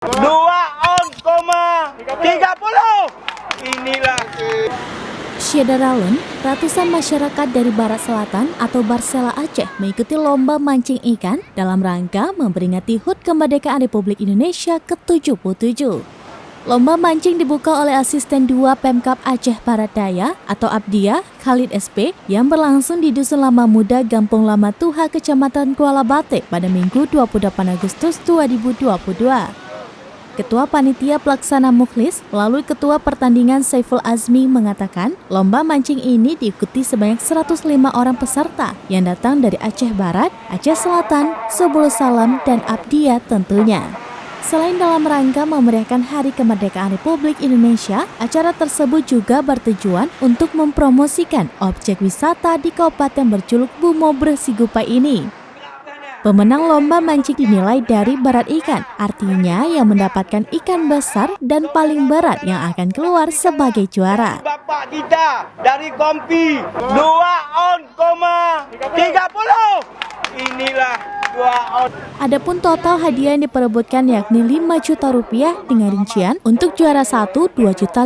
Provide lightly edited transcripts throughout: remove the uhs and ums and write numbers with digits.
2,30. Inilah Syederalun, ratusan masyarakat dari Barat Selatan atau Barsela Aceh mengikuti lomba mancing ikan dalam rangka memperingati HUT Kemerdekaan Republik Indonesia ke-77. Lomba mancing dibuka oleh Asisten 2 Pemkab Aceh Barat Daya atau Abdiya, Khalid SP, yang berlangsung di Dusun Lama Muda, Gampung Lama Tuha, Kecamatan Kuala Batik pada Minggu 28 Agustus 2022. Ketua Panitia Pelaksana Mukhlis melalui Ketua Pertandingan Saiful Azmi mengatakan lomba mancing ini diikuti sebanyak 105 orang peserta yang datang dari Aceh Barat, Aceh Selatan, Subul Salam, dan Abdiya tentunya. Selain dalam rangka memeriahkan Hari Kemerdekaan Republik Indonesia, acara tersebut juga bertujuan untuk mempromosikan objek wisata di kabupaten berjuluk Bumobre Sigupai ini. Pemenang lomba mancing dinilai dari berat ikan, artinya yang mendapatkan ikan besar dan paling berat yang akan keluar sebagai juara. Bapak kita dari Kompi 2,30. Inilah 2 on. Adapun total hadiah yang diperebutkan yakni 5 juta rupiah dengan rincian untuk juara 1 2.500.000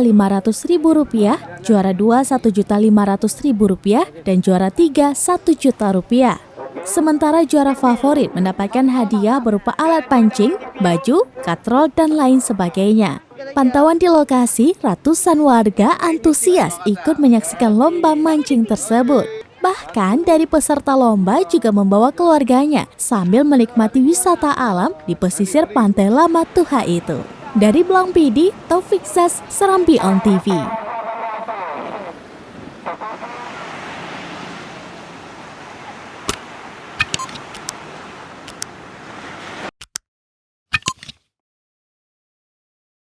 rupiah, juara 2 1.500.000 rupiah, dan juara 3 1 juta rupiah. Sementara juara favorit mendapatkan hadiah berupa alat pancing, baju, katrol, dan lain sebagainya. Pantauan di lokasi, ratusan warga antusias ikut menyaksikan lomba mancing tersebut. Bahkan dari peserta lomba juga membawa keluarganya sambil menikmati wisata alam di pesisir Pantai Lama Tuha itu. Dari Blang Pidi, Taufik Zas, Serambi On TV.